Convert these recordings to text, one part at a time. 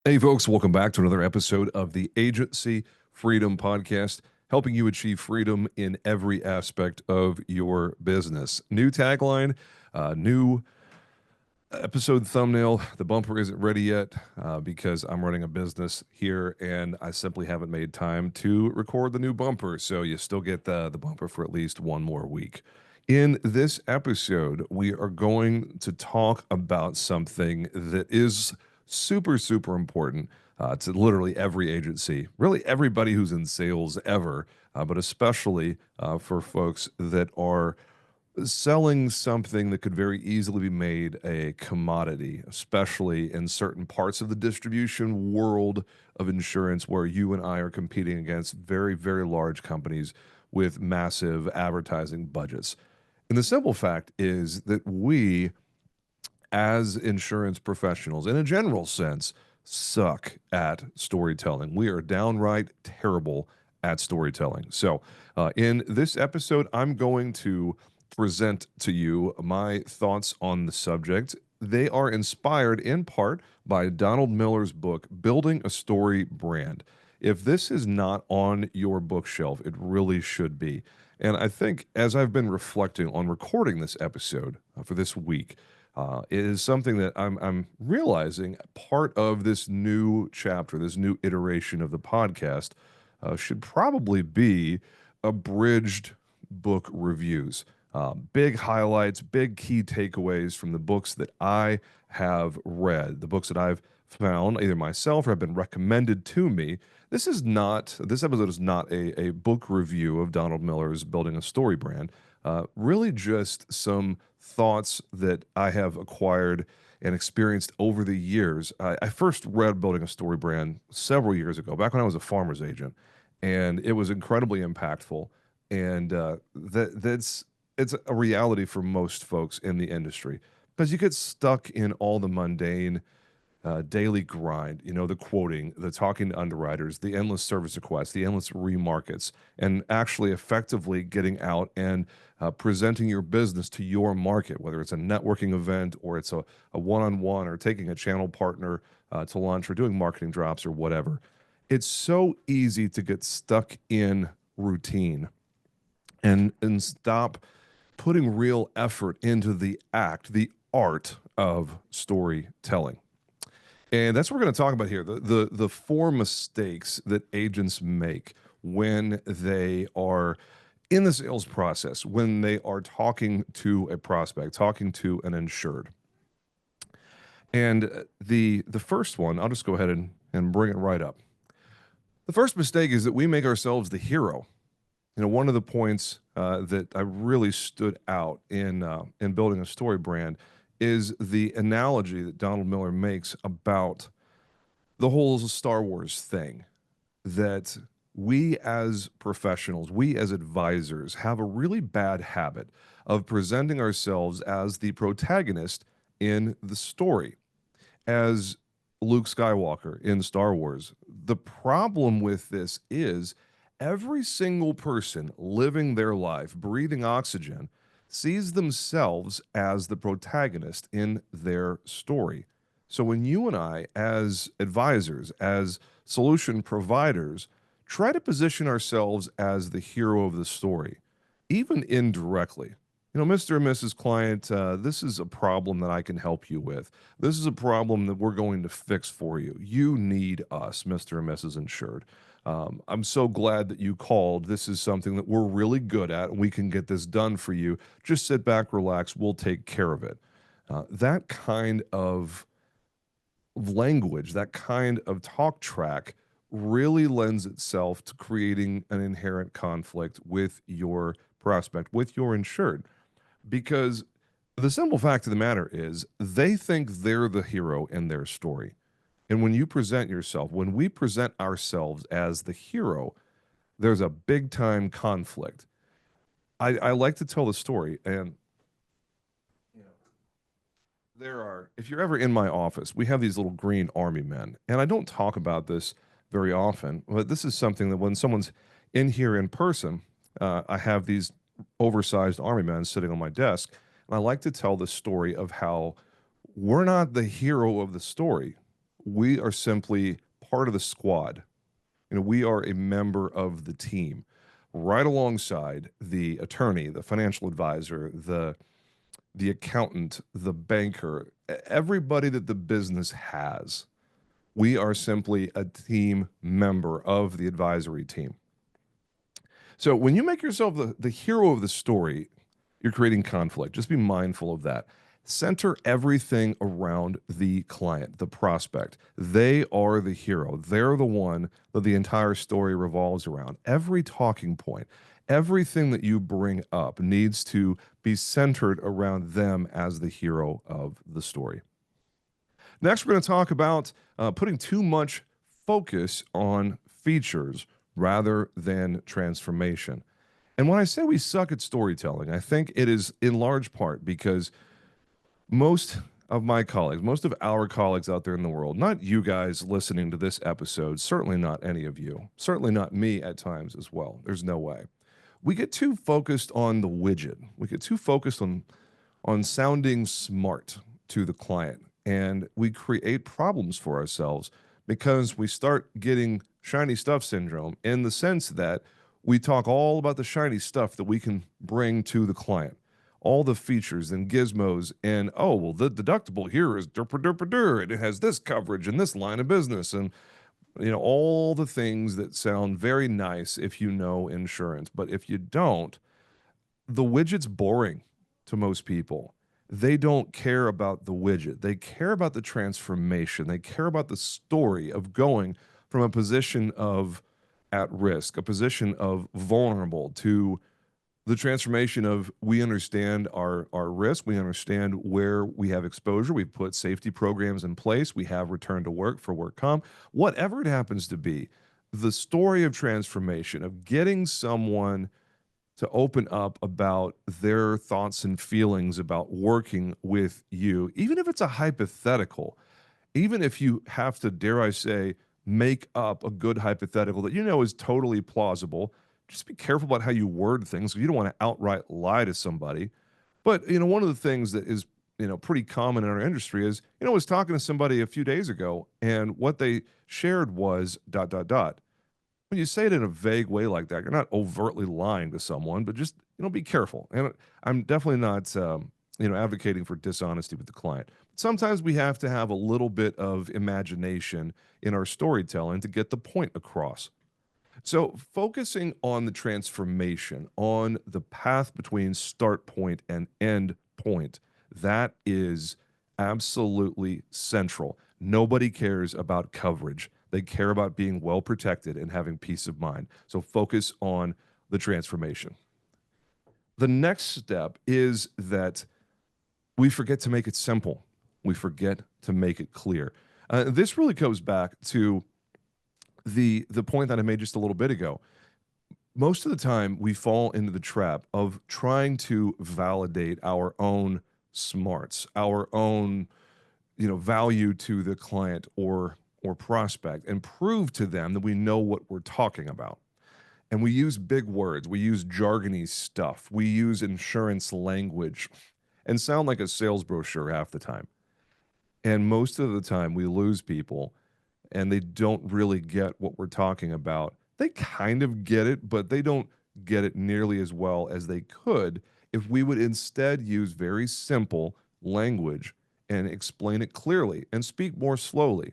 Hey, folks, welcome back to another episode of the Agency Freedom Podcast, helping you achieve freedom in every aspect of your business. New tagline, new episode thumbnail. The bumper isn't ready yet because I'm running a business here and I simply haven't made time to record the new bumper. So you still get the bumper for at least one more week. In this episode, we are going to talk about something that is super, super important to literally every agency, really everybody who's in sales ever, but especially for folks that are selling something that could very easily be made a commodity, especially in certain parts of the distribution world of insurance where you and I are competing against very, very large companies with massive advertising budgets. And the simple fact is that we, as insurance professionals, in a general sense, suck at storytelling. We are downright terrible at storytelling. So, in this episode, I'm going to present to you my thoughts on the subject. They are inspired in part by Donald Miller's book, Building a Story Brand. If this is not on your bookshelf, it really should be. And I think as I've been reflecting on recording this episode for this week, it is something that I'm realizing part of this new chapter, this new iteration of the podcast, should probably be abridged book reviews. Big highlights, big key takeaways from the books that I have read, the books that I've found either myself or have been recommended to me. This episode is not a book review of Donald Miller's Building a Story Brand. Really just some thoughts that I have acquired and experienced over the years. I first read Building a Story Brand several years ago, back when I was a farmer's agent, and it was incredibly impactful. And that's it's a reality for most folks in the industry because you get stuck in all the mundane daily grind, the quoting, the talking to underwriters, the endless service requests, the endless remarkets, and actually effectively getting out and presenting your business to your market, whether it's a networking event or it's a one-on-one or taking a channel partner to lunch or doing marketing drops or whatever. It's so easy to get stuck in routine and stop putting real effort into the act, the art of storytelling. And that's what we're going to talk about here. The four mistakes that agents make when they are in the sales process, when they are talking to a prospect, talking to an insured. And the first one, I'll just go ahead and bring it right up. The first mistake is that we make ourselves the hero. One of the points that I really stood out in building a story brand is the analogy that Donald Miller makes about the whole Star Wars thing, that we as professionals, we as advisors have a really bad habit of presenting ourselves as the protagonist in the story, as Luke Skywalker in Star Wars. The problem with this is every single person living their life, breathing oxygen, sees themselves as the protagonist in their story. So when you and I, as advisors, as solution providers, try to position ourselves as the hero of the story, even indirectly, Mr. and Mrs. Client, this is a problem that I can help you with. This is a problem that we're going to fix for you. You need us, Mr. and Mrs. Insured. I'm so glad that you called. This is something that we're really good at, and we can get this done for you. Just sit back, relax. We'll take care of it. That kind of language, that kind of talk track really lends itself to creating an inherent conflict with your prospect, with your insured. Because the simple fact of the matter is they think they're the hero in their story. And when you present yourself, when we present ourselves as the hero, there's a big time conflict. I like to tell the story, and if you're ever in my office, we have these little green army men. And I don't talk about this very often, but this is something that when someone's in here in person, I have these oversized army men sitting on my desk. And I like to tell the story of how we're not the hero of the story. We are simply part of the squad. We are a member of the team, right alongside the attorney, the financial advisor, the accountant, the banker, everybody that the business has. We are simply a team member of the advisory team. So when you make yourself the hero of the story, you're creating conflict. Just be mindful of that. Center everything around the client, the prospect. They are the hero. They're the one that the entire story revolves around. Every talking point, everything that you bring up needs to be centered around them as the hero of the story. Next, we're going to talk about putting too much focus on features rather than transformation. And when I say we suck at storytelling, I think it is in large part because most of my colleagues, most of our colleagues out there in the world, not you guys listening to this episode, certainly not any of you, certainly not me at times as well. There's no way. We get too focused on the widget. We get too focused on sounding smart to the client. And we create problems for ourselves because we start getting shiny stuff syndrome in the sense that we talk all about the shiny stuff that we can bring to the client, all the features and gizmos. And oh, well, the deductible here is derp derp derp, and it has this coverage in this line of business. And all the things that sound very nice if you know insurance. But if you don't, the widget's boring to most people. They don't care about the widget. They care about the transformation. They care about the story of going from a position of at risk, a position of vulnerable, to the transformation of we understand our risk, we understand where we have exposure, we've put safety programs in place, we have return to work for work comp, whatever it happens to be. The story of transformation, of getting someone to open up about their thoughts and feelings about working with you, even if it's a hypothetical, even if you have to, dare I say, make up a good hypothetical that is totally plausible. Just be careful about how you word things. You don't want to outright lie to somebody. But one of the things that is pretty common in our industry is I was talking to somebody a few days ago, and what they shared was dot dot dot. When you say it in a vague way like that, you're not overtly lying to someone, but just be careful. And I'm definitely not advocating for dishonesty with the client. Sometimes we have to have a little bit of imagination in our storytelling to get the point across. So, focusing on the transformation, on the path between start point and end point, that is absolutely central. Nobody cares about coverage. They care about being well protected and having peace of mind. So, focus on the transformation. The next step is that we forget to make it simple. We forget to make it clear. This really goes back to the point that I made just a little bit ago. Most of the time, we fall into the trap of trying to validate our own smarts, our own value to the client or prospect, and prove to them that we know what we're talking about. And we use big words, we use jargony stuff, we use insurance language, and sound like a sales brochure half the time. And most of the time, we lose people and they don't really get what we're talking about. They kind of get it, but they don't get it nearly as well as they could if we would instead use very simple language and explain it clearly and speak more slowly.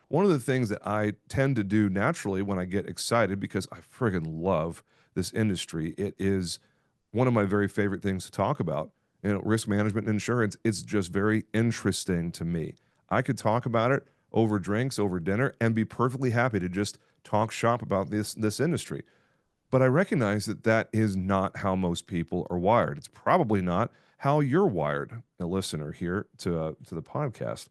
One of the things that I tend to do naturally when I get excited, because I friggin' love this industry, it is one of my very favorite things to talk about. Risk management and insurance, it's just very interesting to me. I could talk about it over drinks, over dinner, and be perfectly happy to just talk shop about this industry. But I recognize that that is not how most people are wired. It's probably not how you're wired, a listener here to the podcast.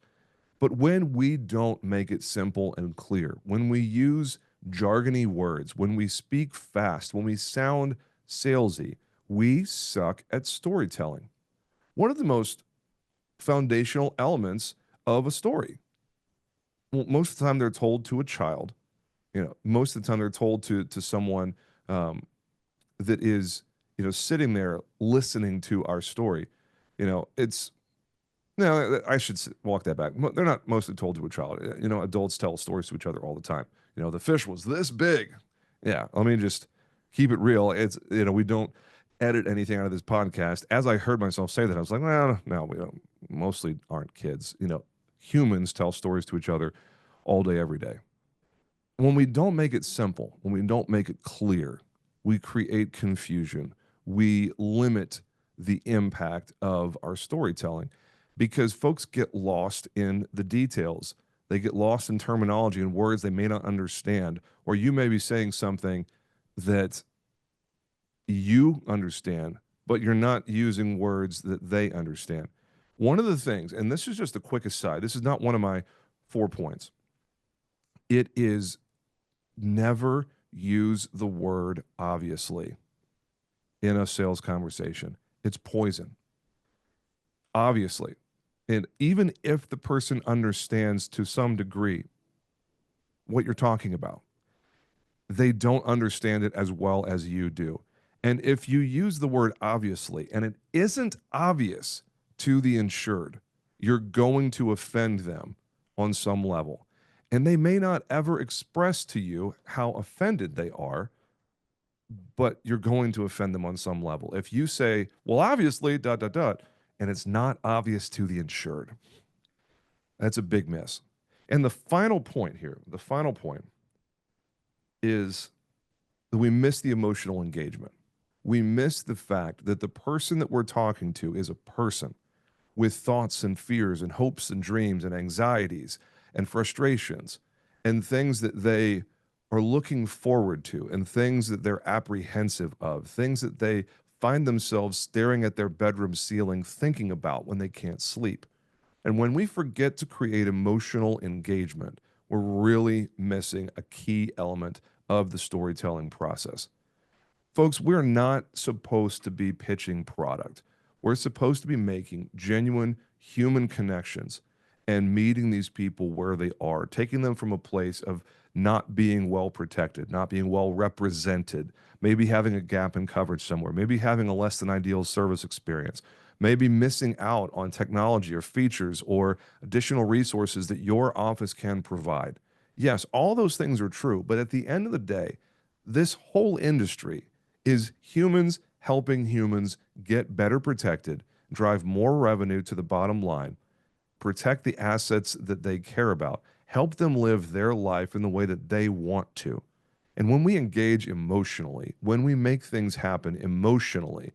But when we don't make it simple and clear, when we use jargony words, when we speak fast, when we sound salesy, we suck at storytelling. One of the most foundational elements of a story. Well, most of the time they're told to a child. Most of the time they're told to someone that is sitting there listening to our story. It's No, I should walk that back. They're not mostly told to a child. Adults tell stories to each other all the time. The fish was this big. Yeah, let me just keep it real. We don't edit anything out of this podcast. As I heard myself say that, I was like, well, no, we don't. Mostly aren't kids. Humans tell stories to each other all day, every day. When we don't make it simple, when we don't make it clear, we create confusion. We limit the impact of our storytelling because folks get lost in the details. They get lost in terminology and words they may not understand, or you may be saying something that you understand, but you're not using words that they understand. One of the things, and this is just a quick aside, this is not one of my 4 points. It is never use the word obviously in a sales conversation. It's poison. Obviously. And even if the person understands to some degree what you're talking about, they don't understand it as well as you do. And if you use the word obviously and it isn't obvious to the insured, you're going to offend them on some level. And they may not ever express to you how offended they are, but you're going to offend them on some level. If you say, well, obviously, dot, dot, dot, and it's not obvious to the insured, that's a big miss. And the final point here, the final point is that we miss the emotional engagement. We miss the fact that the person that we're talking to is a person with thoughts and fears and hopes and dreams and anxieties and frustrations and things that they are looking forward to and things that they're apprehensive of, things that they find themselves staring at their bedroom ceiling thinking about when they can't sleep. And when we forget to create emotional engagement, we're really missing a key element of the storytelling process. Folks, we're not supposed to be pitching product. We're supposed to be making genuine human connections and meeting these people where they are, taking them from a place of not being well protected, not being well represented, maybe having a gap in coverage somewhere, maybe having a less than ideal service experience, maybe missing out on technology or features or additional resources that your office can provide. Yes, all those things are true, but at the end of the day, this whole industry is humans helping humans get better protected, drive more revenue to the bottom line, protect the assets that they care about, help them live their life in the way that they want to. And when we engage emotionally, when we make things happen emotionally,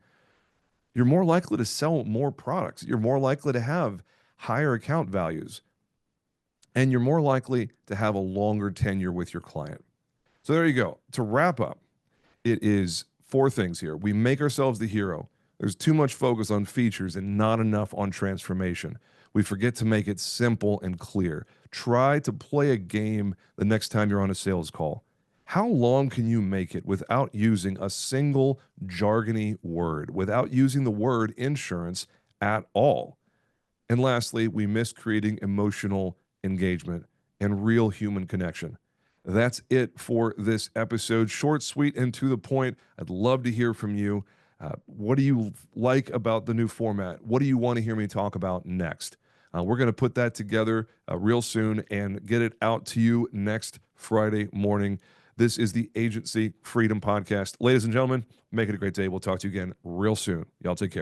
you're more likely to sell more products. You're more likely to have higher account values, and you're more likely to have a longer tenure with your client. So there you go. To wrap up, it is 4 things here. We make ourselves the hero. There's too much focus on features and not enough on transformation. We forget to make it simple and clear. Try to play a game the next time you're on a sales call. How long can you make it without using a single jargony word, without using the word insurance at all? And lastly, we miss creating emotional engagement and real human connection. That's it for this episode. Short, sweet, and to the point. I'd love to hear from you. What do you like about the new format? What do you want to hear me talk about next? We're going to put that together real soon and get it out to you next Friday morning. This is the Agency Freedom Podcast. Ladies and gentlemen, make it a great day. We'll talk to you again real soon. Y'all take care.